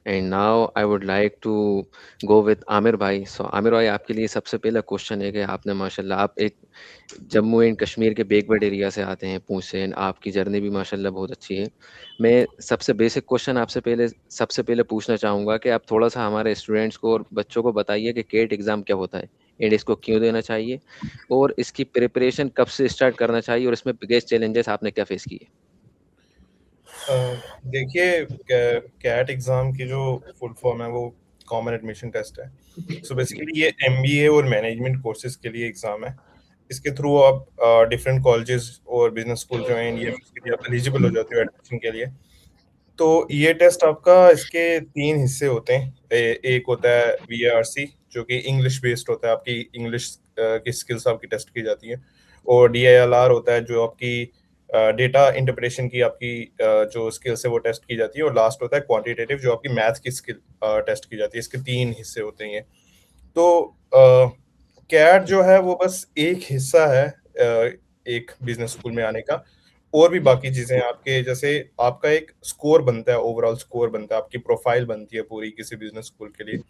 And now I would like to go with Aamir भाई। So Aamir भाई, आपके लिए सबसे पहला क्वेश्चन है कि आपने माशाल्लाह आप एक जम्मू एंड कश्मीर के बैकवर्ड एरिया से आते हैं, पूंछ से, and आपकी जर्नी भी माशाल्लाह बहुत अच्छी है। मैं सबसे बेसिक क्वेश्चन आपसे पहले सबसे पहले पूछना चाहूँगा कि आप थोड़ा-सा हमारे स्टूडेंट्स को और बच्चों को बताइए कि केट एग्ज़ाम क्या होता है? एंड इसको क्यों देना चाहिए? और इसकी प्रिपरेशन कब से स्टार्ट करना चाहिए और इसमें बिगेस्ट चैलेंजेस आपने क्या फेस किए? अ, देखिए, कैट एग्ज़ाम की जो फुल फॉर्म है वो कॉमन एडमिशन टेस्ट है। सो बेसिकली ये एमबीए और मैनेजमेंट कोर्सेज़ के लिए एग्ज़ाम है। इसके थ्रू आप डिफरेंट कॉलेजेस और बिज़नेस स्कूल जो हैं ईएमएस के लिए आप एलिजिबल हो जाते हो एडमिशन के लिए। तो ये टेस्ट आपका इसके 3 हिस्से होते हैं। एक होता है वीएआरसी जो कि इंग्लिश बेस्ड होता है, आपकी इंग्लिश की स्किल्स आपकी टेस्ट की जाती है। और डीआईएलआर होता है जो आपकी डेटा इंटरप्रिटेशन की आपकी जो स्किल्स है वो टेस्ट की जाती है। और लास्ट होता है क्वांटिटेटिव जो आपकी मैथ की स्किल टेस्ट की जाती है। इसके 3 हिस्से होते हैं ये। तो कैट जो है वो बस एक हिस्सा है एक बिजनेस स्कूल में आने का। और भी बाकी चीजें हैं आपके, जैसे आपका एक स्कोर बनता है, ओवरऑल स्कोर बनता है, आपकी प्रोफाइल बनती है पूरी किसी बिजनेस स्कूल के लिए।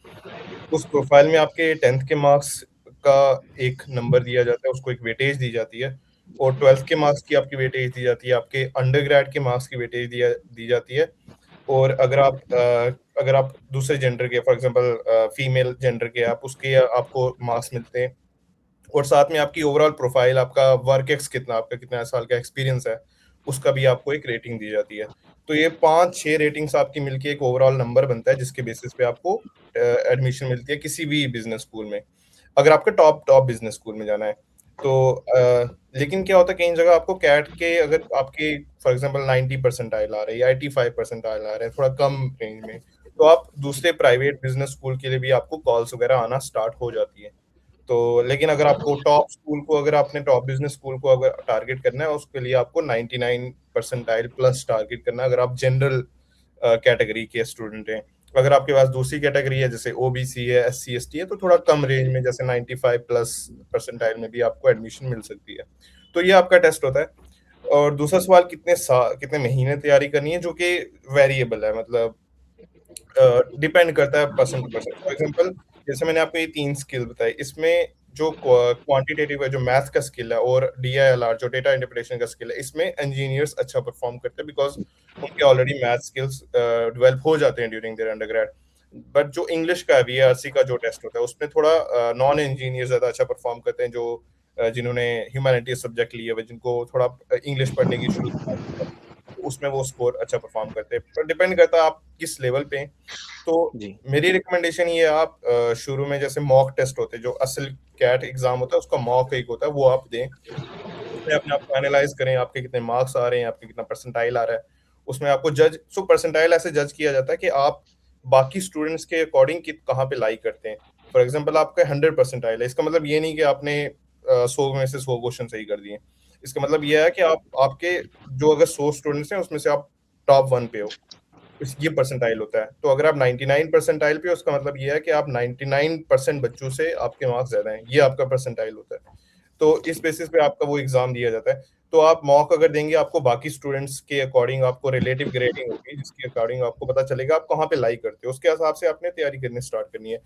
उस प्रोफाइल में आपके 10th के मार्क्स का एक नंबर दिया जाता है, उसको एक वेटेज दी जाती है। और 12th के मार्क्स की आपकी वेटेज दी जाती है, आपके अंडर के मार्क्स की वेटेज दी जाती है। और अगर आप दूसरे जेंडर के, फॉर एग्जांपल फीमेल जेंडर के, आप उसके आपको मार्क्स मिलते हैं। और साथ में आपकी ओवरऑल प्रोफाइल, आपका वर्क एक्स कितना, आपका कितना साल का एक्सपीरियंस है, उसका भी आपको एक रेटिंग दी जाती है। तो ये 5-6 रेटिंग्स आपकी मिलके एक ओवरऑल नंबर बनता है जिसके बेसिस पे आपको एडमिशन मिलती है किसी भी बिजनेस स्कूल में, अगर आपको टॉप टॉप बिजनेस स्कूल में जाना है। तो लेकिन क्या होता है, कई जगह आपको कैट के अगर आपके फॉर एग्जांपल 90% आ रहे हैं या 85% आ रहे हैं थोड़ा कम रेंज में, तो आप दूसरे प्राइवेट बिजनेस स्कूल के लिए भी आपको कॉल्स वगैरह आना स्टार्ट हो जाती है। तो लेकिन अगर आपको टॉप स्कूल को, अगर आपने टॉप बिजनेस स्कूल को अगर टारगेट करना है, उसके लिए आपको 99 परसेंटाइल प्लस टारगेट करना है, अगर आप जनरल कैटेगरी के स्टूडेंट हैं। अगर आपके पास दूसरी कैटेगरी है जैसे ओबीसी है, एससी एसटी है, तो थोड़ा कम रेंज में जैसे 95 प्लस परसेंटाइल में भी आपको एडमिशन मिल सकती है। तो ये आपका टेस्ट होता है। और दूसरा सवाल, कितने महीने तैयारी करनी है, जो कि वेरिएबल है, मतलब डिपेंड करता है person to person. For example, जैसे मैंने आपको ये 3 स्किल बताई, इसमें जो क्वांटिटेटिव है, जो मैथ का स्किल है, और डीआईएलआर जो डेटा इंटरप्रिटेशन का स्किल है, इसमें इंजीनियर्स अच्छा परफॉर्म करते हैं बिकॉज उनके ऑलरेडी मैथ स्किल्स डेवलप हो जाते हैं ड्यूरिंग देयर अंडरग्रेड। बट जो इंग्लिश का वीआरसी का जो टेस्ट होता है, उसमें थोड़ा नॉन इंजीनियर ज्यादा अच्छा परफॉर्म करते हैं, जो जिन्होंने ह्यूमैनिटीज सब्जेक्ट लिए हुए, जिनको थोड़ा इंग्लिश पढ़ने की शुरू उसमें वो स्कोर अच्छा परफॉर्म करते हैं। पर डिपेंड करता है आप किस लेवल पे हैं। तो जी। मेरी रिकमेंडेशन ये है, आप शुरू में जैसे मॉक टेस्ट होते हैं, जो असल कैट एग्जाम होता है उसका मॉक एक होता है, वो आप दें। उसमें अपने आप को एनालाइज करें, आपके कितने मार्क्स आ रहे हैं, आपके कितना परसेंटाइल आ रहा है। उसमें आपको जज सो परसेंटाइल ऐसे जज किया जाता है कि आप बाकी स्टूडेंट्स के अकॉर्डिंग कहाँ पे लाई करते हैं। फॉर एग्जाम्पल, आपका 100 परसेंटाइल है, इसका मतलब ये नहीं कि आपने 100 में से 100 क्वेश्चन सही कर दिए। इसका मतलब ये है कि आप आपके जो अगर 100 स्टूडेंट्स हैं उसमें से आप टॉप 1 पे हो, ये परसेंटाइल होता है। तो अगर आप 99 परसेंटाइल पे हो, उसका मतलब ये है कि आप 99% बच्चों से आपके मार्क्स ज्यादा हैं, ये आपका परसेंटाइल होता है। तो इस बेसिस पे आपका वो एग्जाम दिया जाता है। तो आप मॉक अगर देंगे, आपको बाकी स्टूडेंट्स के अकॉर्डिंग आपको रिलेटिव ग्रेडिंग होगी, जिसके अकॉर्डिंग आपको पता चलेगा आप कहाँ पे लाई करते हो, उसके हिसाब से आपने तैयारी करनी स्टार्ट करनी है।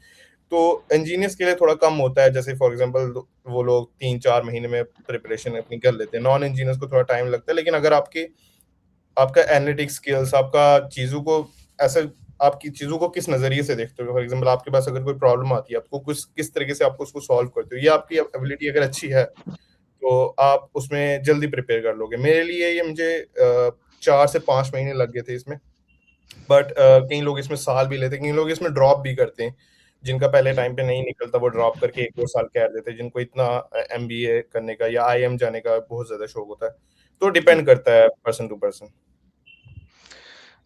तो इंजीनियर्स के लिए थोड़ा कम होता है, जैसे फॉर एग्जांपल वो लोग 3-4 महीने में प्रिपरेशन अपनी कर लेते हैं। नॉन इंजीनियर्स को थोड़ा टाइम लगता है, लेकिन अगर आपका एनालिटिक्स स्किल्स, आपका चीज़ों को ऐसे आपकी चीज़ों को किस नज़रिए से देखते हो, फॉर एग्जांपल आपके पास अगर कोई प्रॉब्लम आती है, आपको कुछ किस तरीके से आपको उसको सॉल्व करते हो, ये आपकी एबिलिटी अगर अच्छी है, तो आप उसमें जल्दी प्रिपेयर कर लोगे। मेरे लिए ये मुझे 4 से 5 महीने लग गए थे इसमें। बट कई लोग इसमें साल भी लेते हैं, कई लोग इसमें ड्रॉप भी करते हैं। जिनका पहले टाइम पे नहीं निकलता, वो ड्रॉप करके 1-2 साल कैप देते हैं, जिनको इतना एमबीए करने का या आईएम जाने का बहुत ज़्यादा शौक होता है। तो जी। डिपेंड करता है पर्सन टू पर्सन।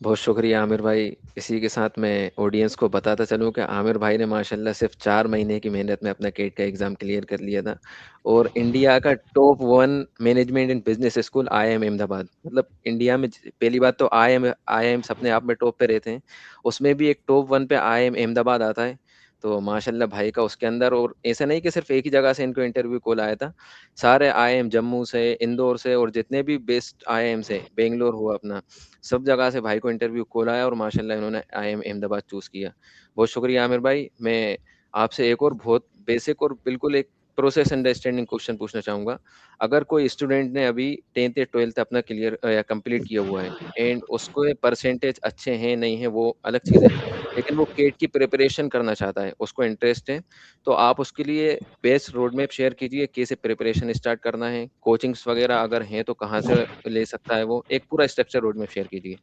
बहुत शुक्रिया आमिर भाई। इसी के साथ मैं ऑडियंस को बताता चलूं कि आमिर भाई ने माशाल्लाह सिर्फ 4 महीने की मेहनत में अपना केट का एग्ज़ाम क्लियर कर लिया था, और इंडिया का top 1 management and business school IIM Ahmedabad, मतलब इंडिया में पहली बात तो आईआईएम आईआईएम्स अपने आप में टॉप पे रहते हैं, उसमें भी एक टॉप 1 पे आईआईएम अहमदाबाद आता है। तो माशाल्लाह भाई का उसके अंदर, और ऐसा नहीं कि सिर्फ एक ही जगह से इनको इंटरव्यू कॉल आया था, सारे आईआईएम जम्मू से, इंदौर से, और जितने भी बेस्ट आईआईएम से, बेंगलोर हुआ अपना, सब जगह से भाई को इंटरव्यू कॉल आया और माशाल्लाह इन्होंने आईआईएम अहमदाबाद चूज़ किया। बहुत शुक्रिया आमिर भाई। मैं आपसे एक और बहुत बेसिक और बिल्कुल एक प्रोसेस अंडरस्टैंडिंग क्वेश्चन पूछना चाहूँगा। अगर कोई स्टूडेंट ने अभी 10th या 12th अपना क्लियर या कंप्लीट किया हुआ है, एंड उसके परसेंटेज अच्छे हैं, नहीं हैं, वो अलग चीज़ है। लेकिन वो केट की प्रिपरेशन करना चाहता है, उसको इंटरेस्ट है, तो आप उसके लिए बेस्ट रोड मैप शेयर कीजिए, कैसे प्रिपरेशन स्टार्ट करना है, कोचिंग्स वगैरह अगर हैं तो कहाँ से ले सकता है वो? एक पूरा स्ट्रक्चर रोड मैप शेयर कीजिए।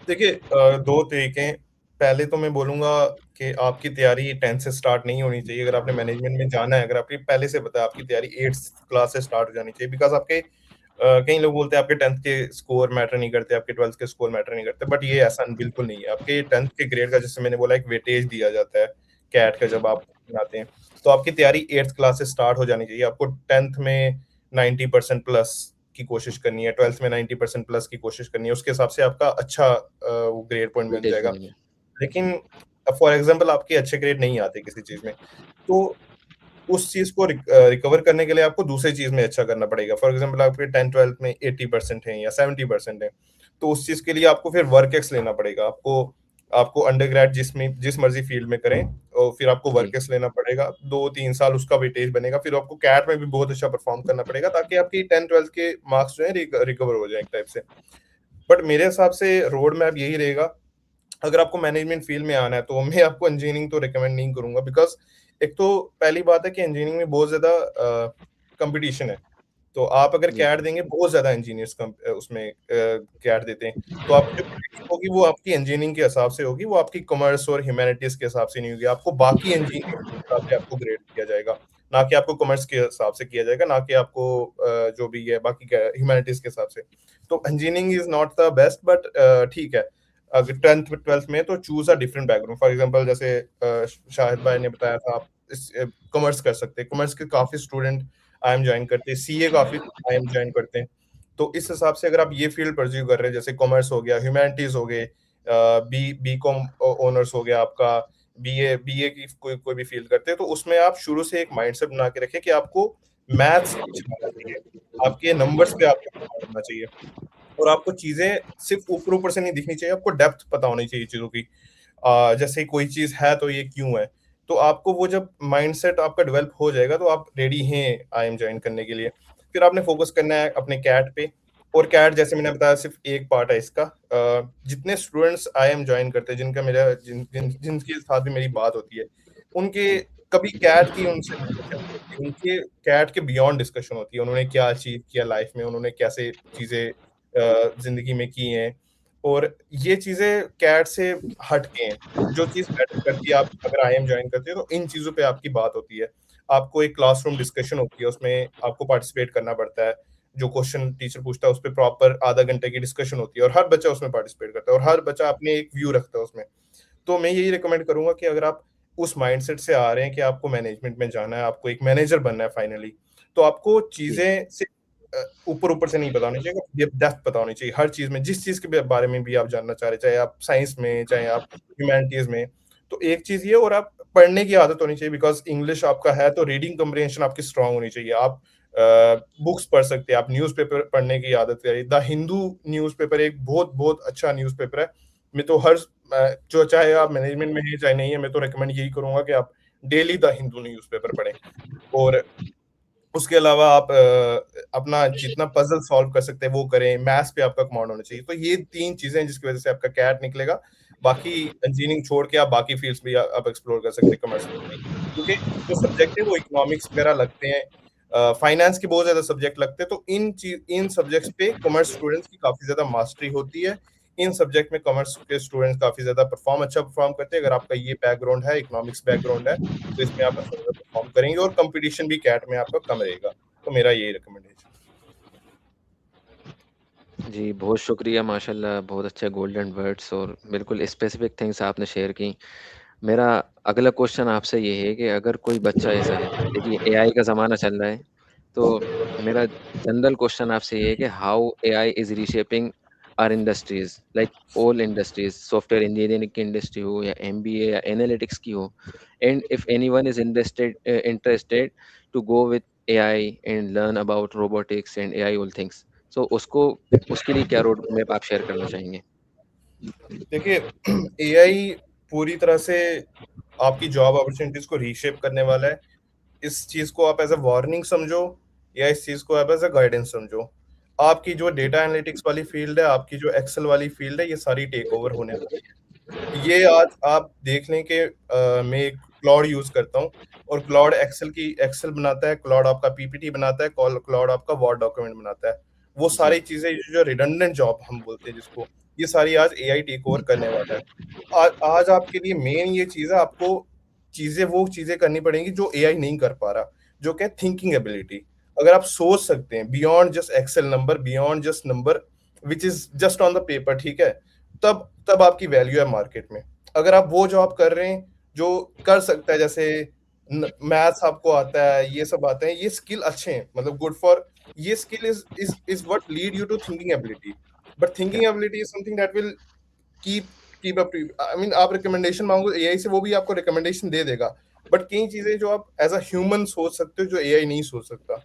देखिए 2 तरीके हैं। पहले तो मैं बोलूँगा कि आपकी तैयारी 10th से स्टार्ट नहीं होनी चाहिए। अगर आपने मैनेजमेंट में जाना है, अगर आपकी पहले से पता है आपकी तैयारी 8th क्लास से स्टार्ट हो जानी चाहिए, बिकॉज़ आपके कई लोग बोलते हैं आपके 10th के स्कोर मैटर नहीं करते, आपके 12th के स्कोर मैटर नहीं करते, बट ये ऐसा बिल्कुल नहीं है। आपके 10th के ग्रेड का, जैसे मैंने बोला, एक वेटेज दिया जाता है कैट का जब आप बनाते हैं। तो आपकी तैयारी 8th क्लास से स्टार्ट हो जानी चाहिए। आपको 10th में 90% प्लस की कोशिश करनी है, 12th में 90% प्लस की कोशिश करनी है, उसके हिसाब से आपका अच्छा वो ग्रेड पॉइंट बन वेटेज जाएगा। बनेंगे। लेकिन फॉर एग्जांपल आपके अच्छे ग्रेड नहीं आते किसी चीज़ में, तो उस चीज़ को रिकवर करने के लिए आपको दूसरी चीज़ में अच्छा करना पड़ेगा। फॉर एग्जांपल आपके 10th-12th में 80% है या 70% है, तो उस चीज़ के लिए आपको फिर वर्क एक्स लेना पड़ेगा। आपको आपको अंडरग्रेड जिस मर्ज़ी फ़ील्ड में करें, और फिर आपको वर्क जी, एक्स लेना पड़ेगा। 2-3 साल उसका वेटेज बनेगा, फिर आपको कैट में भी बहुत अच्छा परफ़ॉर्म करना पड़ेगा, ताकि आपकी 10th-12th के मार्क्स जो हैं रिकवर हो जाएँ एक टाइप से। बट मेरे हिसाब से रोड मैप यही रहेगा। अगर आपको मैनेजमेंट फील्ड में आना है, तो मैं आपको इंजीनियरिंग तो रिकमेंड नहीं करूंगा, बिकॉज एक तो पहली बात है कि इंजीनियरिंग में बहुत ज्यादा कंपटीशन है। तो आप अगर जी, कैट देंगे, बहुत ज्यादा इंजीनियर्स उसमें कैट देते हैं, तो आपकी जो ग्रेडिंग होगी वो आपकी इंजीनियरिंग के हिसाब से होगी, वो आपकी कॉमर्स और ह्यूमैनिटीज के हिसाब से नहीं होगी। आपको बाकी इंजीनियरिंग के हिसाब से आपको ग्रेड किया जाएगा, ना कि आपको कॉमर्स के हिसाब से किया जाएगा, ना कि आपको जो भी है बाकी ह्यूमैनिटीज के हिसाब से। तो engineering is not the best, but ठीक है। अगर 10th 12th में तो choose a different background. For example जैसे शाहिद भाई ने बताया था, आप कॉमर्स कर सकते हैं। कॉमर्स के काफी स्टूडेंट आईएम ज्वाइन करते हैं, सीए काफी आईएम ज्वाइन करते हैं। तो इस हिसाब से अगर आप ये फील्ड परस्यू कर रहे हैं, जैसे कॉमर्स हो गया, ह्यूमैनिटीज हो गए, बी कॉम ऑनर्स हो गया आपका, बीए की कोई कोई भी फील्ड करते हैं, तो उसमें आप शुरू से एक माइंडसेट बना के रखें कि आपको मैथ्स अच्छा होना चाहिए, आपके नंबर्स पे आपका दिमाग होना चाहिए, और आपको चीजें सिर्फ ऊपर ऊपर से नहीं दिखनी चाहिए, आपको डेप्थ पता होनी चाहिए चीजों की। जैसे कोई चीज है तो ये क्यों है। तो आपको वो जब माइंडसेट आपका डेवलप हो जाएगा, तो आप रेडी हैं आईएम ज्वाइन करने के लिए। फिर आपने फोकस करना है अपने कैट पे। और कैट, जैसे मैंने बताया, सिर्फ एक पार्ट है इसका। जितने स्टूडेंट्स आईएम ज्वाइन करते हैं, जिनका मेरा जिनके साथ भी मेरी बात होती है, उनके कभी कैट की उनसे डिस्कशन नहीं होती, उनके कैट के बियॉन्ड डिस्कशन होती है। उन्होंने क्या अचीव किया लाइफ में, उन्होंने कैसे चीजें जिंदगी में की हैं, और ये चीजें कैट से हट के हैं। जो चीज मैटर करती है, आप अगर आईएम ज्वाइन करते हो, तो इन चीजों पे आपकी बात होती है। आपको एक क्लासरूम डिस्कशन होती है, उसमें आपको पार्टिसिपेट करना पड़ता है। जो क्वेश्चन टीचर पूछता है उस पर प्रॉपर आधा घंटे की डिस्कशन होती है, और हर बच्चा उसमें पार्टिसिपेट करता है, और हर बच्चा अपने एक व्यू रखता है उसमें। तो मैं यही रिकमेंड करूंगा कि अगर आप उस माइंडसेट से आ रहे हैं कि आपको मैनेजमेंट में जाना है, आपको एक मैनेजर बनना है फाइनली, तो आपको जी, चीजें सिर्फ ऊपर ऊपर से नहीं पता होनी चाहिए, डेप्थ पता होनी चाहिए हर चीज में। जिस चीज के बारे में भी आप जानना चाह रहे हैं, चाहे आप साइंस में, चाहे आप ह्यूमैनिटीज में, तो एक चीज ये, और आप पढ़ने की आदत होनी चाहिए, बिकॉज इंग्लिश आपका है तो रीडिंग कम्प्रिहेंशन आपकी स्ट्रांग होनी चाहिए। आप बुक्स पढ़ सकते हैं, आप न्यूज़पेपर पढ़ने की आदत करिए। द हिंदू न्यूज़पेपर एक बहुत बहुत अच्छा न्यूज़पेपर है। मैं तो हर जो, चाहे आप मैनेजमेंट में है चाहे नहीं है, मैं तो रिकमेंड यही करूंगा कि आप डेली द हिंदू न्यूज़पेपर पढ़ें। और उसके अलावा आप अपना जितना पजल सॉल्व कर सकते हैं वो करें। मैथ्स पे आपका कमांड होना चाहिए। तो ये 3 चीजें हैं जिसकी वजह से आपका कैट निकलेगा। बाकी इंजीनियरिंग छोड़ के आप बाकी फील्ड्स भी आप एक्सप्लोर कर सकते हैं कमर्स में भी। क्योंकि जो सब्जेक्ट है वो इकोनॉमिक्स वगैरह लगते हैं, फाइनेंस के बहुत ज्यादा सब्जेक्ट लगते हैं, तो इन सब्जेक्ट्स पे कॉमर्स स्टूडेंट्स की काफी ज्यादा मास्टरी होती है। इन सब्जेक्ट में कॉमर्स के स्टूडेंट्स काफी ज्यादा अच्छा परफॉर्म करते हैं। अगर आपका ये बैकग्राउंड है, इकोनॉमिक्स बैकग्राउंड है, तो इसमें आप अच्छा परफॉर्म करेंगे, और कंपटीशन भी कैट में आपका कम रहेगा। तो मेरा यही रिकमेंडेशन। जी, बहुत शुक्रिया माशाल्लाह, बहुत अच्छे गोल्डन वर्ड्स और बिल्कुल स्पेसिफिक थिंग्स आपने शेयर की। मेरा अगला क्वेश्चन आपसे ये है कि अगर कोई बच्चा ऐसा है, देखिए एआई का ज़माना चल रहा है, तो मेरा जनरल क्वेश्चन आपसे ये है कि how AI is reshaping our industries, like all industries, software engineering की industry हो या MBA या analytics की हो, and if anyone is interested to go with AI and learn about robotics and AI all things, so उसको उसके लिए क्या रोड मैप आप शेयर करना चाहेंगे? देखिए एआई पूरी तरह से आपकी जॉब अपॉर्चुनिटीज को रीशेप करने वाला है। इस चीज को आप एज अ वार्निंग समझो या इस चीज को आप एज अ गाइडेंस समझो। आपकी जो डेटा एनालिटिक्स वाली फील्ड है, आपकी जो एक्सेल वाली फील्ड है, ये सारी टेक ओवर होने वाली है। ये आज आप देख लें कि मैं क्लाउड यूज करता हूँ और क्लाउड एक्सेल बनाता है, क्लाउड आपका पीपीटी बनाता है, क्लाउड आपका वर्ड डॉक्यूमेंट बनाता है। वो जी, सारी चीजें जो रिडंडेंट जॉब हम बोलते हैं जिसको, ये सारी आज एआई टेक ओवर करने वाला है। आज आपके लिए मेन ये चीज है, आपको वो चीजें करनी पड़ेंगी जो एआई नहीं कर पा रहा, जो क्या थिंकिंग एबिलिटी। अगर आप सोच सकते हैं beyond just Excel number, beyond just number which is just on the paper, ठीक है, तब तब आपकी वैल्यू है मार्केट में। अगर आप वो जॉब कर रहे हैं जो कर सकता है, जैसे मैथ्स आपको आता है, ये सब आते हैं, ये स्किल अच्छे हैं, मतलब गुड फॉर, ये skill is what lead you to thinking ability. But thinking ability is something that will keep keep up. I mean आप रिकमेंडेशन मांगो एआई से, वो भी आपको रिकमेंडेशन दे देगा। बट कई चीजें जो आप एज अ ह्यूमन सोच सकते हो, जो एआई नहीं सोच सकता,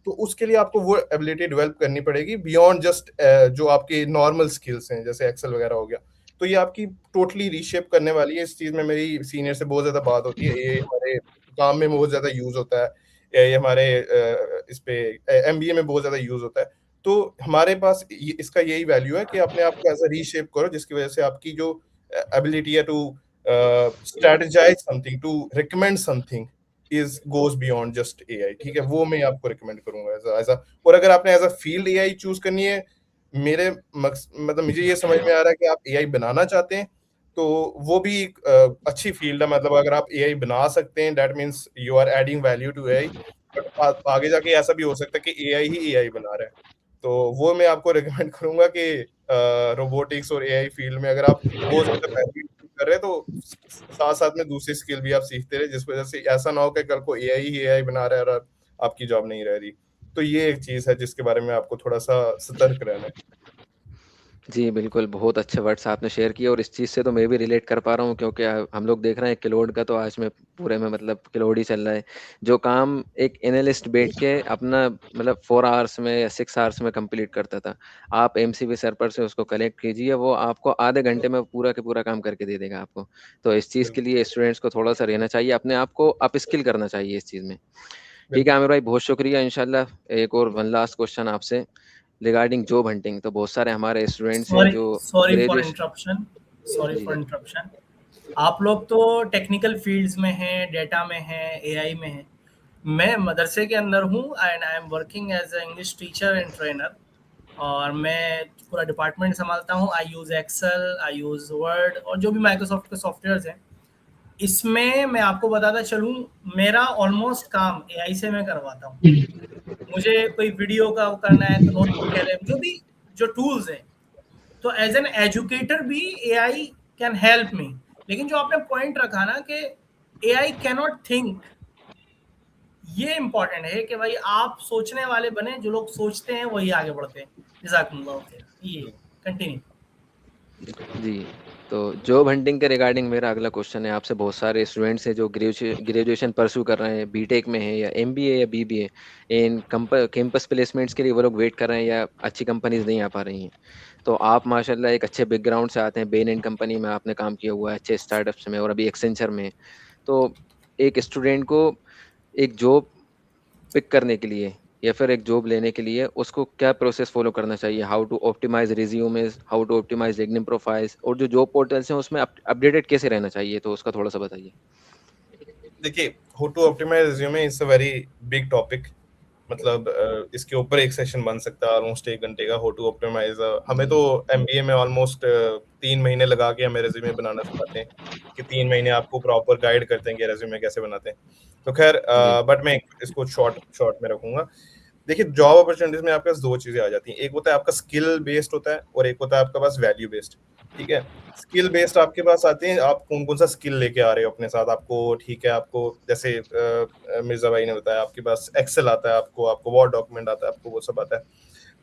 तो उसके लिए आपको वो एबिलिटी डेवलप करनी पड़ेगी बियॉन्ड जस्ट जो आपके नॉर्मल स्किल्स हैं, जैसे एक्सेल वगैरह हो गया। तो ये आपकी टोटली रीशेप करने वाली है। इस चीज में मेरी सीनियर से बहुत ज्यादा बात होती है, ये हमारे काम में बहुत ज्यादा यूज होता है, ये हमारे इस पे एमबीए में बहुत ज्यादा यूज होता है। तो हमारे पास इसका यही वैल्यू है कि अपने आप को ऐसा रीशेप करो जिसकी वजह से आपकी जो एबिलिटी है to strategize something, to recommend something, is goes beyond just AI. ठीक है, वो मैं आपको रिकमेंड करूंगा एज अ। और अगर आपने as a field AI choose करनी है, मतलब मुझे ये समझ में आ रहा है कि आप एआई बनाना चाहते हैं, तो वो भी एक अच्छी फील्ड है। मतलब अगर आप एआई बना सकते हैं, that means you are adding value to AI. But आगे जाके ऐसा भी हो सकता है कि एआई ही एआई बना रहा है। तो वो मैं आपको रिकमेंड करूंगा कि रोबोटिक्स और एआई फील्ड में अगर आप बहुत ज्यादा वैल्यू कर रहे हैं, तो साथ साथ में दूसरी स्किल भी आप सीखते रहे, जिस वजह से ऐसा ना हो कि कल को एआई ही एआई बना रहा है और आपकी जॉब नहीं रह रही। तो ये एक चीज है जिसके बारे में आपको थोड़ा सा सतर्क रहना है। जी, बिल्कुल, बहुत अच्छे वर्ड्स आपने शेयर किए और इस चीज़ से तो मैं भी रिलेट कर पा रहा हूँ क्योंकि हम लोग देख रहे हैं क्लाउड का तो आज में पूरे में मतलब क्लाउड ही चल रहा है। जो काम एक एनालिस्ट बैठ के अपना मतलब 4 आवर्स में या 6 आवर्स में कंप्लीट करता था, आप एमसीबी सर्वर से उसको कलेक्ट कीजिए, वो आपको आधे घंटे में पूरा का पूरा काम करके दे देगा आपको। तो इस चीज़ के बिल्कुल लिए स्टूडेंट्स को थोड़ा-सा रहना चाहिए, अपने आप को अपस्किल करना चाहिए इस चीज़ में। ठीक है बिल्कुल। आमिर भाई, बहुत शुक्रिया। इंशाल्लाह एक और वन लास्ट क्वेश्चन आपसे रिगार्डिंग जॉब हंटिंग। तो बहुत सारे हमारे स्टूडेंट्स हैं सॉरी जो sorry for graduation. Interruption sorry जी फॉर जी इंटरप्शन। आप लोग तो टेक्निकल फील्ड्स में हैं, डेटा में हैं, एआई में हैं। मैं मदरसे के अंदर हूँ and I am working as a English teacher and trainer. और मैं पूरा डिपार्टमेंट संभालता हूँ। I use Excel, I use Word और जो भी माइक्रोसॉफ्ट के सॉफ्टवेयर्स हैं। इसमें मैं आपको बताता चलूँ, मेरा ऑलमोस्ट काम एआई से मैं करवाता हूँ। मुझे कोई वीडियो का वो करना है तो नोटबुक कह लें, जो भी जो टूल्स हैं। तो एज एन एजुकेटर भी एआई कैन हेल्प मी। लेकिन जो आपने पॉइंट रखा ना कि एआई कैन नॉट थिंक, ये इंपॉर्टेंट है कि भाई आप सोचने वाले बने, जो लोग सोचते हैं वही आगे बढ़ते हैं। जज़ाकल्लाह खैर। ये कंटिन्यू। जी। तो जॉब हंटिंग के रिगार्डिंग मेरा अगला क्वेश्चन है आपसे। बहुत सारे स्टूडेंट्स हैं जो ग्रेजुएशन परस्यू कर रहे हैं, बीटेक में है या एमबीए या बीबीए, इन कैंपस प्लेसमेंट्स के लिए वो लोग वेट कर रहे हैं या अच्छी कंपनीज नहीं आ पा रही हैं। तो आप माशाल्लाह एक अच्छे बैकग्राउंड से आते हैं, बेन एंड कंपनी में आपने काम किया हुआ है, अच्छे स्टार्टअप्स में और अभी एक्सेंचर में। तो एक स्टूडेंट को एक जॉब पिक करने के लिए या फिर एक जॉब लेने के लिए उसको क्या प्रोसेस फॉलो करना चाहिए? How to optimize resumes, how to optimize LinkedIn profiles, और जो जॉब पोर्टल्स हैं उसमें अपडेटेड कैसे रहना चाहिए? तो उसका थोड़ा सा बताइए। देखिए, how to optimize resume is a very big topic. मतलब इसके ऊपर एक सेशन बन सकता है ऑलमोस्ट 1 घंटे का, हाउ टू ऑप्टिमाइज। हमें तो एमबीए में ऑलमोस्ट 3 महीने लगा के हमें रेज्यूमे बनाना सिखाते हैं, कि 3 महीने आपको प्रॉपर गाइड करते हैं कि रेज्यूमे कैसे बनाते हैं। तो खैर, जी बट मैं इसको शॉर्ट शॉर्ट में रखूंगा। देखिए, जॉब अपॉर्चुनिटीज में आपके पास दो चीजें आ जाती हैं, एक होता है आपका स्किल बेस्ड होता है और एक होता है आपके पास वैल्यू बेस्ड। ठीक है, स्किल बेस्ड आपके पास आते हैं, आप कौन कौन सा स्किल लेके आ रहे हो अपने साथ। आपको ठीक है, आपको जैसे मिर्जा भाई ने बताया, आपके पास एक्सेल आता है, आपको आपको वर्ड डॉक्यूमेंट आता है, आपको वो सब आता है,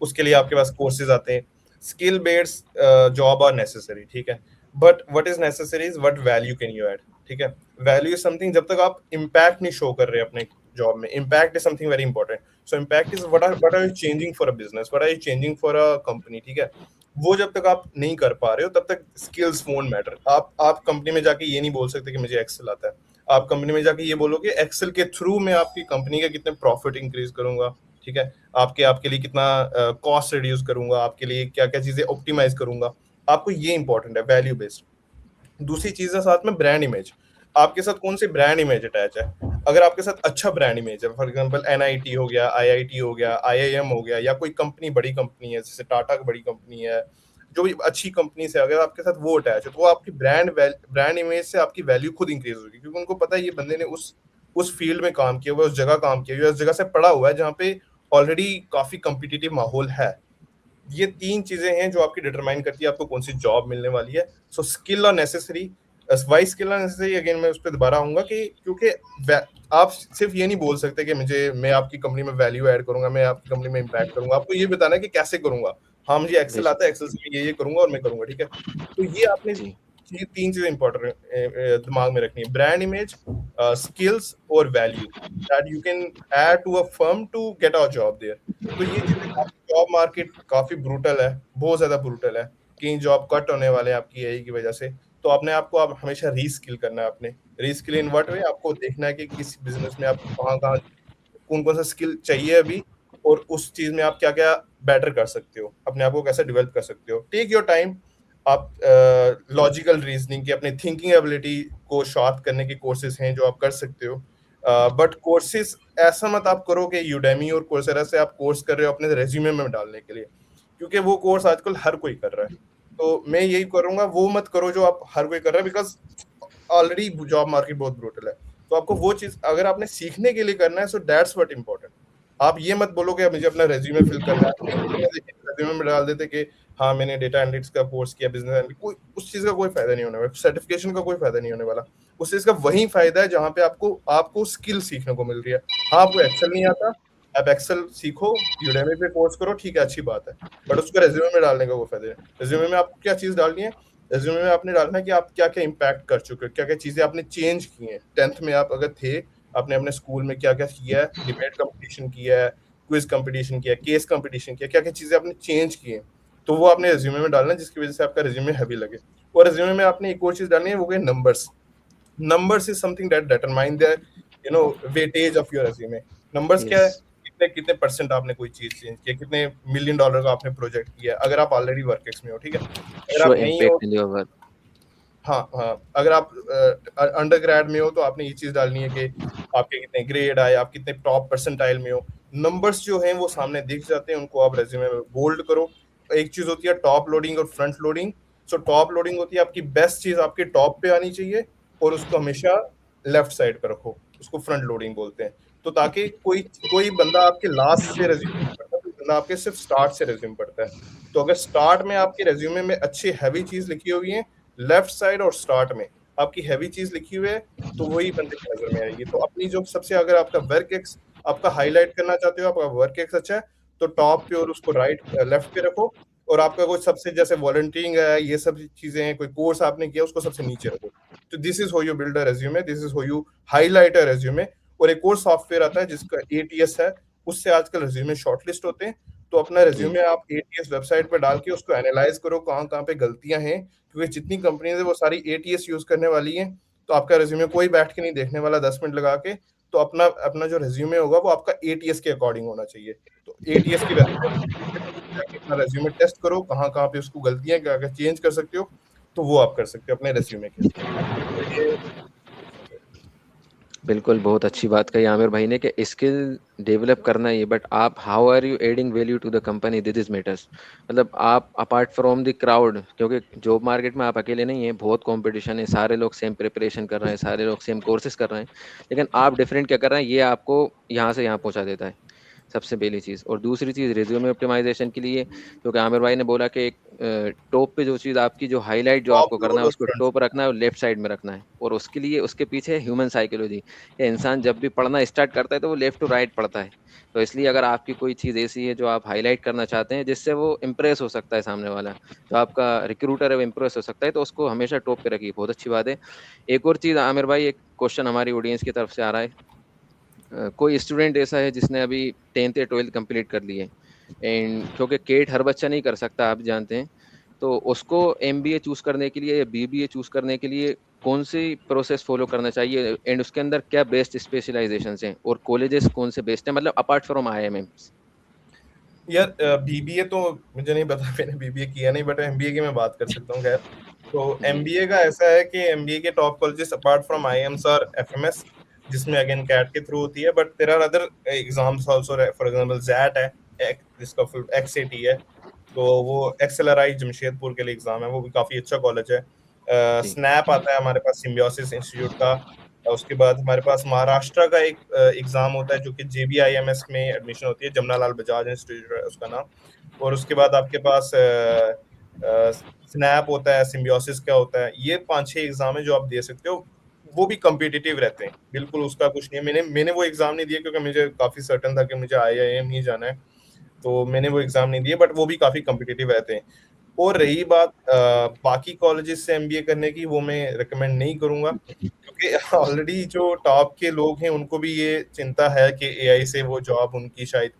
उसके लिए आपके पास कोर्सेज आते हैं। Skill based job are necessary, ठीक है, but what is necessary is what value can you add, ठीक है। वैल्यू इज समथिंग, जब तक आप इम्पैक्ट नहीं शो कर रहे अपने जॉब में, impact is something very important. So impact is what are you changing for a business, what are you changing for a company, ठीक है। वो जब तक आप नहीं कर पा रहे हो तब तक स्किल्स वोंट मैटर। आप कंपनी में जाके ये नहीं बोल सकते कि मुझे एक्सेल आता है। आप कंपनी में जाके ये बोलोगे एक्सेल के थ्रू मैं आपकी कंपनी के कितने प्रॉफिट इंक्रीज करूंगा, ठीक है, आपके लिए कितना कॉस्ट रिड्यूस करूंगा, आपके लिए क्या क्या चीजें ऑप्टिमाइज करूंगा। आपको ये इंपॉर्टेंट है, वैल्यू बेस्ड। दूसरी चीज है साथ में ब्रांड इमेज। आपके साथ कौन सी ब्रांड इमेज अटैच है। अगर आपके साथ अच्छा ब्रांड इमेज है, फॉर एग्जांपल एनआईटी हो गया, आईआईटी हो गया, आईआईएम हो गया, या कोई कंपनी बड़ी कंपनी है जैसे टाटा की बड़ी कंपनी है, जो भी अच्छी कंपनी से अगर आपके साथ वो अटैच है, तो वो आपकी ब्रांड इमेज से आपकी वैल्यू खुद इंक्रीज होगी, क्योंकि उनको पता है ये बंदे ने उस फील्ड में काम किया हुआ है, उस जगह काम किया हुआ है, उस जगह से पढ़ा हुआ है जहाँ पे ऑलरेडी काफी कॉम्पिटिटिव माहौल है। ये तीन चीजें हैं जो आपकी डिटरमाइन करती है आपको कौन सी जॉब मिलने वाली है। सो स्किल और नेसेसरी, वाई स्किल और नेसेसरी, अगेन मैं उस पर दोबारा आऊंगा कि क्योंकि आप सिर्फ ये नहीं बोल सकते कि मैं आपकी कंपनी में वैल्यू ऐड करूंगा, मैं आपकी कंपनी में इम्पैक्ट करूंगा। आपको ये बताना है कि कैसे करूंगा। हाँ, मुझे एक्सेल बेशक। आता है, एक्सेल से मैं ये करूंगा और मैं करूंगा, ठीक है। तो ये आपने जी, ये तीन चीजें इंपॉर्टेंट दिमाग में रखनी है, ब्रांड इमेज, स्किल्स और value that you can add to a firm to get a job there. तो ये चीजें, जॉब मार्केट काफी ब्रूटल है, बहुत ज्यादा ब्रूटल है, कई जॉब कट होने वाले हैं आपकी यही की वजह से। तो अपने आप को आप हमेशा रीस्किल करना है। आपने रीस्किल इन व्हाट वे, आपको देखना है कि किस बिजनेस में आपको कहाँ कहाँ कौन कौन सा स्किल चाहिए अभी, और उस चीज में आप क्या क्या बेटर कर सकते हो, अपने आप को कैसे डेवलप कर सकते हो। Take your time. आप लॉजिकल रीजनिंग की अपनी थिंकिंग एबिलिटी को शार्प करने के कोर्सेज हैं जो आप कर सकते हो। बट कोर्सेज ऐसा मत आप करो कि यूडेमी और कोर्सेरा से आप कोर्स कर रहे हो अपने रेज्यूमे में डालने के लिए, क्योंकि वो कोर्स आजकल हर कोई कर रहा है। तो मैं यही करूंगा, वो मत करो जो आप हर कोई कर रहा है, बिकॉज ऑलरेडी जॉब मार्केट बहुत ब्रूटल है। तो आपको वो चीज अगर आपने सीखने के लिए करना है, सो दैट्स व्हाट इम्पोर्टेंट। आप ये मत बोलो कि मुझे अपना रेज्यूमे फिल करना है, रेज्यूमे में डाल देते कि हाँ मैंने डेटा एनालिटिक्स का कोर्स किया, बिजनेस एनालिटिक्स, कोई उस चीज का कोई फायदा नहीं होने वाला, सर्टिफिकेशन का कोई फायदा नहीं होने वाला। उस चीज का वही फायदा है जहाँ पे आपको आपको स्किल सीखने को मिल रही है। हाँ, आपको एक्सेल नहीं आता, आप एक्सेल सीखो, यूडेमी पे कोर्स करो, ठीक है, अच्छी बात है, बट उसको रेज्यूमे में डालने का कोई फायदा नहीं। रेज्यूमे में आपको क्या चीज डालनी है, रेज्यूमे में आपने डालना है कि आप क्या क्या इम्पैक्ट कर चुके हो, क्या क्या चीजें आपने चेंज की हैं। 10th में आप अगर थे, आपने अपने स्कूल में क्या क्या किया है, डिबेट कंपटीशन किया है, क्विज कंपटीशन किया, केस कंपटीशन किया, क्या क्या चीजें आपने चेंज की हैं, तो वो आपने रिज्यूमे में डालना है, जिसकी वजह से आपका रिज्यूमे हैवी लगे। और रिज्यूमे में आपने एक और चीज डालनी है, वो है numbers. Numbers is something that determine the weightage of your resume. Numbers क्या यस। है, कितने कितने परसेंट आपने कोई चीज चेंज किया, कितने $1 million का आपने प्रोजेक्ट किया, अगर आप ऑलरेडी वर्कएक्स में हो, ठीक है। अगर शो आप नहीं हो, इम्पैक्ट इन योर वर्क। हाँ हाँ, अगर आप अंडर ग्रेड में हो तो आपने ये चीज डालनी है कि आपके कितने ग्रेड आए, आप कितने टॉप परसेंटाइल में हो। नंबर्स जो हैं वो सामने दिख जाते हैं, उनको आप रेज्यूमे में बोल्ड करो। एक चीज होती है टॉप लोडिंग और front loading. So top loading होती है आपकी बेस्ट चीज आपके टॉप पे आनी चाहिए, और उसको हमेशा लेफ्ट साइड पे रखो, उसको फ्रंट लोडिंग बोलते हैं। तो ताकि कोई कोई बंदा आपके लास्ट से रेज्यूमे पढ़ता है, कोई बंदा आपके सिर्फ स्टार्ट से रेज्यूमे पढ़ता है। तो अगर स्टार्ट में आपके रेज्यूमे में अच्छी हैवी चीज लिखी हुई है, लेफ्ट साइड और स्टार्ट में आपकी हैवी चीज लिखी हुई है, तो वही बंदे की नजर में आएगी। तो अपनी जो सबसे, अगर आपका वर्क एक्स आपका हाईलाइट करना चाहते हो, आपका वर्क एक्स अच्छा है, तो टॉप पे और उसको राइट लेफ्ट पे रखो। और आपका कोई सबसे, जैसे वॉलंटियरिंग है, ये सब चीजें हैं, कोई कोर्स आपने किया, उसको सबसे नीचे रखो। तो this is how you build a resume, this is how you highlight a resume. और एक और सॉफ्टवेयर आता है जिसका एटीएस है, उससे आजकल रेज्यूमे शॉर्टलिस्ट होते हैं। तो अपना जी, रेज्यूमे आप एटीएस वेबसाइट पर डाल के उसको एनालाइज करो, कहाँ कहाँ पे गलतियां हैं, क्योंकि जितनी कंपनीज है वो सारी एटीएस यूज करने वाली हैं। तो आपका रेज्यूमे कोई बैठ के नहीं देखने वाला 10 मिनट लगा के। तो अपना अपना जो रेज्यूमे होगा वो आपका एटीएस के अकॉर्डिंग होना चाहिए। तो एटीएस की जाके अपना रेज्यूमे टेस्ट करो, कहाँ कहाँ पे उसको गलतियां, क्या क्या चेंज कर सकते हो, तो वो आप कर सकते हो अपने रेज्यूमे के लिए। तो ये बिल्कुल, बहुत अच्छी बात कही आमिर भाई ने कि स्किल डेवलप करना ही है, बट आप how are you adding value to the company, this is matters. मतलब आप अपार्ट फ्रॉम द क्राउड, क्योंकि जॉब मार्केट में आप अकेले नहीं हैं, बहुत कंपटीशन है, सारे लोग सेम प्रिपरेशन कर रहे हैं, सारे लोग सेम कोर्सेज कर रहे हैं, लेकिन आप डिफरेंट क्या कर रहे हैं, ये आपको यहाँ से यहाँ पहुँचा देता है। सबसे पहली चीज़। और दूसरी चीज़ रिज्यूमे ऑप्टिमाइजेशन के लिए, क्योंकि आमिर भाई ने बोला कि एक टॉप पे जो चीज़ आपकी जो हाईलाइट जो टॉप, आपको करना लोअर है और उसको फ्रंट। टॉप रखना है और लेफ्ट साइड में रखना है। और उसके लिए उसके पीछे ह्यूमन साइकोलॉजी, कि इंसान जब भी पढ़ना स्टार्ट करता है तो वो लेफ्ट टू राइट पढ़ता है। तो इसलिए अगर आपकी कोई चीज़ ऐसी है जो आप हाईलाइट करना चाहते हैं जिससे वो इम्प्रेस हो सकता है सामने वाला, जो आपका रिक्रूटर है वो इम्प्रेस हो सकता है, तो उसको हमेशा टॉप पे रखिए। बहुत अच्छी बात है। एक और चीज़ आमिर भाई, एक क्वेश्चन हमारी ऑडियंस की तरफ से आ रहा है। कोई स्टूडेंट ऐसा है जिसने अभी 10th या 12th कंप्लीट कर ली है, एंड क्योंकि केट हर बच्चा नहीं कर सकता आप जानते हैं, तो उसको एमबीए चूज करने के लिए या बीबीए चूज करने के लिए कौन सी प्रोसेस फॉलो करना चाहिए, एंड उसके अंदर क्या बेस्ट स्पेशलाइजेशन हैं और कॉलेजेस कौन से बेस्ट हैं, मतलब अपार्ट फ्रॉम आईएमएम। यार बीबीए तो मुझे नहीं पता, मैंने बीबीए किया नहीं, बट एमबीए की मैं बात कर सकता हूँ। खैर, तो जी एमबीए का ऐसा है कि एमबीए के top colleges apart from IIMs और एफएमएस, जिसमें अगेन कैट के थ्रू होती है, but there are other exams also. For example XAT है, जिसका फुल एक्सएटी है, तो वो एक्सएलआरआई जमशेदपुर के लिए एग्जाम है, वो भी काफी अच्छा कॉलेज है। जी स्नैप आता है हमारे पास, सिम्बियोसिस इंस्टीट्यूट का। उसके बाद हमारे पास महाराष्ट्र का एक एग्जाम होता है जो कि जेबीआईएमएस में एडमिशन होती है, जमनालाल बजाज इंस्टीट्यूट है उसका नाम। और उसके बाद आपके पास स्नैप होता है, सिम्बियोसिस का होता है। ये 5-6 एग्जाम है जो आप दे सकते हो। वो भी कम्पिटिटिव रहते हैं, बिल्कुल उसका कुछ नहीं है। मैंने वो एग्जाम नहीं दिया क्योंकि मुझे काफी सर्टन था कि मुझे आईआईएम ही जाना है, तो मैंने वो एग्जाम नहीं दिए, बट वो भी काफी कम्पिटिटिव रहते हैं। और रही बात बाकी कॉलेजेस से एमबीए करने की, वो मैं रिकमेंड नहीं करूंगा, क्योंकि ऑलरेडी जो टॉप के लोग हैं उनको भी ये चिंता है कि एआई से वो जॉब उनकी शायद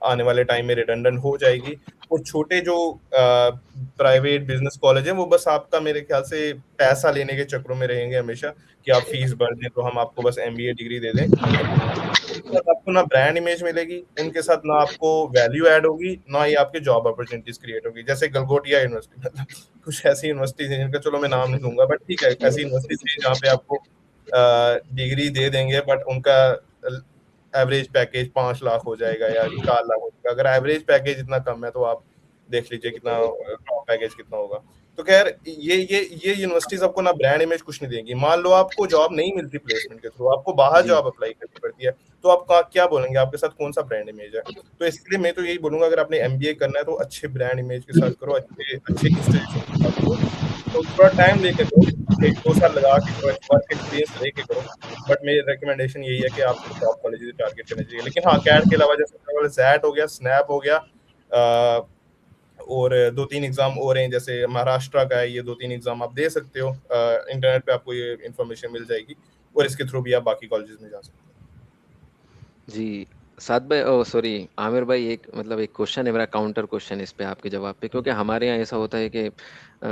आने वाले टाइम में रिडंडेंट हो जाएगी। और छोटे जो प्राइवेट बिजनेस कॉलेज हैं, वो बस आपका मेरे ख्याल से पैसा लेने के चक्रों में रहेंगे हमेशा, कि आप फीस भर दें तो हम आपको बस एमबीए डिग्री दे दें। उनके साथ आपको ना ब्रांड इमेज मिलेगी, उनके साथ ना आपको वैल्यू ऐड होगी, ना ही आपके जॉब अपॉर्चुनिटीज क्रिएट होगी। जैसे गलगोटिया यूनिवर्सिटी, मतलब कुछ ऐसी यूनिवर्सिटीज हैं जिनका चलो मैं नाम नहीं लूंगा, बट ठीक है, ऐसी यूनिवर्सिटीज हैं जहाँ पे आपको डिग्री दे देंगे, बट उनका एवरेज पैकेज 5 लाख हो जाएगा या 4 लाख हो जाएगा। अगर एवरेज पैकेज इतना कम है तो आप देख लीजिए कितना टॉप पैकेज कितना होगा। तो खैर, ये यूनिवर्सिटीज आपको ना ब्रांड इमेज कुछ नहीं देंगी। मान लो आपको जॉब नहीं मिलती प्लेसमेंट के थ्रू, आपको बाहर जी जॉब अप्लाई करनी पड़ती है, तो आप क्या बोलेंगे, आपके साथ कौन सा ब्रांड इमेज है? तो इसलिए मैं तो यही बोलूंगा, अगर आपने एमबीए करना है तो अच्छे ब्रांड इमेज के साथ करो, अच्छे अच्छे इंस्टीट्यूशन के साथ करो, तो थोड़ा टाइम लेके करो, 1-2 साल लगा के करो, वर्क एक्सपीरियंस लेके करो। बट मेरी रिकमेंडेशन यही है कि आपको टॉप कॉलेजेस टारगेट करना चाहिए। लेकिन हाँ, कैट के अलावा जैसे जैट हो गया, स्नैप हो गया, और 2-3 एग्जाम और हैं, जैसे महाराष्ट्र का है, ये 2-3 एग्जाम आप दे सकते हो। इंटरनेट पे आपको ये इन्फॉर्मेशन मिल जाएगी, और इसके थ्रू भी आप बाकी कॉलेजेस में जा सकते हैं। जी साद भाई, ओ सॉरी आमिर भाई, एक मतलब एक क्वेश्चन है मेरा, काउंटर क्वेश्चन इस पे आपके जवाब पे, क्योंकि हमारे यहाँ ऐसा होता है कि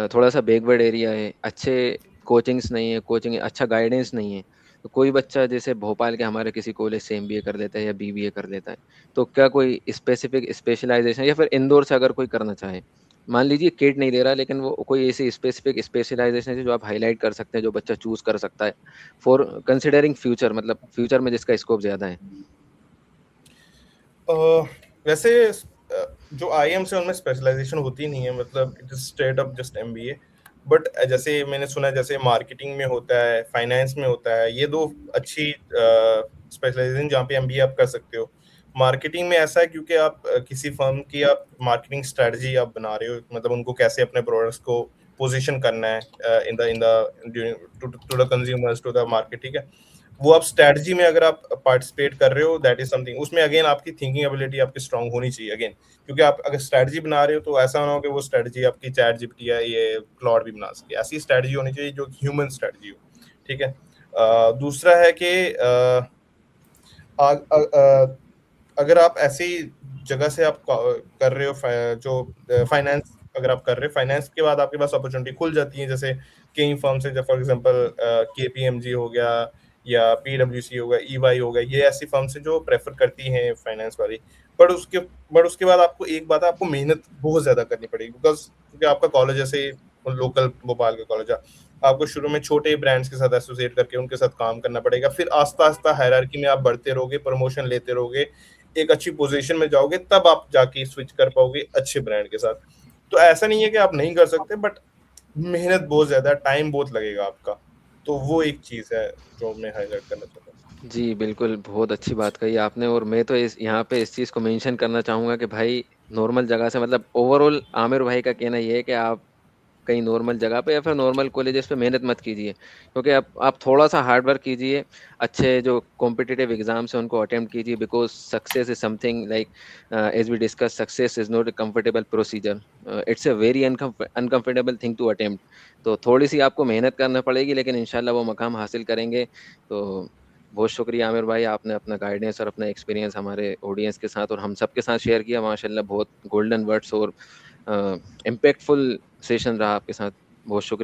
थोड़ा सा बैकवर्ड एरिया है, अच्छे कोचिंग्स नहीं है, कोचिंग अच्छा गाइडेंस नहीं है। तो कोई बच्चा जैसे भोपाल के हमारे किसी कॉलेज से एमबीए कर लेता है या बीबीए कर लेता है, तो क्या कोई स्पेसिफिक स्पेशलाइजेशन, या फिर इंदौर से अगर कोई करना चाहे, मान लीजिए केट नहीं दे रहा, लेकिन वो कोई ऐसी स्पेसिफिक स्पेशलाइजेशन है जो आप हाईलाइट कर सकते हैं, जो बच्चा चूज कर सकता है फॉर कंसिडरिंग फ्यूचर, मतलब फ्यूचर में जिसका स्कोप ज्यादा है। वैसे जो आईएम से उनमें स्पेशलाइजेशन होती नहीं है, मतलब it is straight up just MBA. But जैसे मैंने सुना है, जैसे मार्केटिंग में होता है, फाइनेंस में होता है, ये दो अच्छी स्पेशलाइजेशन जहाँ पे एमबीए आप कर सकते हो। मार्केटिंग में ऐसा है क्योंकि आप किसी फर्म की आप मार्केटिंग स्ट्रेटजी आप बना रहे हो, मतलब उनको कैसे अपने प्रोडक्ट्स को पोजीशन करना है in the to the consumers, to the market, ठीक है। वो आप स्ट्रेटजी में अगर आप पार्टिसिपेट कर रहे हो, दैट इज समथिंग। उसमें अगेन आपकी थिंकिंग एबिलिटी आपकी स्ट्रांग होनी चाहिए अगेन, क्योंकि आप अगर स्ट्रेटजी बना रहे हो तो ऐसा ना हो कि वो स्ट्रेटजी आपकी चैट जीपीटी या ये क्लॉड भी बना सके। ऐसी स्ट्रेटजी होनी चाहिए जो ह्यूमन स्ट्रेटजी हो, ठीक है। दूसरा है कि अगर आप ऐसी जगह से आप कर रहे हो, जो फाइनेंस अगर आप कर रहे हो, फाइनेंस के बाद आपके पास अपॉर्चुनिटी खुल जाती है, जैसे कई फर्म्स हैं, फॉर एग्जांपल केपीएमजी हो गया या पीडब्ल्यूसी हो गया, ईवाई हो गया, ये ऐसी फर्म्स हैं जो प्रेफर करती हैं फाइनेंस वाली। बट उसके बाद आपको एक बात है, आपको मेहनत बहुत ज्यादा करनी पड़ेगी, बिकॉज क्योंकि आपका कॉलेज जैसे लोकल भोपाल का कॉलेज है, आपको शुरू में छोटे ब्रांड्स के साथ एसोसिएट करके उनके साथ काम करना पड़ेगा, फिर आस्ता आस्ता हायरार्की में आप बढ़ते रहोगे, प्रमोशन लेते रहोगे, एक अच्छी पोजीशन में जाओगे, तब आप जाके स्विच कर पाओगे अच्छे ब्रांड के साथ। तो ऐसा नहीं है कि आप नहीं कर सकते, बट मेहनत बहुत ज्यादा, टाइम बहुत लगेगा आपका। तो वो एक चीज है जो मैं हाईलाइट करना चाहता हूँ। जी, बिल्कुल, बहुत अच्छी बात कही आपने और मैं तो इस यहाँ पे इस चीज़ को मेंशन करना चाहूँगा कि भाई नॉर्मल जगह से मतलब ओवरऑल आमिर भाई का कहना ये है कि आप कहीं नॉर्मल जगह पे या फिर नॉर्मल कॉलेजेस पे मेहनत मत कीजिए, क्योंकि आप थोड़ा-सा हार्ड वर्क कीजिए, अच्छे जो कॉम्पिटिटिव एग्ज़ाम्स हैं उनको अटेम्प्ट कीजिए because success is something like as we discuss success is not a comfortable procedure it's a very uncomfortable thing to attempt. तो थोड़ी-सी आपको मेहनत करना पड़ेगी लेकिन इंशाल्लाह वो मकाम हासिल करेंगे। तो बहुत शुक्रिया आमिर भाई, आपने अपना गाइडेंस और अपना एक्सपीरियंस हमारे ऑडियंस के साथ और हम सबके साथ शेयर किया। माशाल्लाह बहुत गोल्डन वर्ड्स और इम्पैक्टफुल सेशन रहा आपके साथ। बहुत शुक्रिया।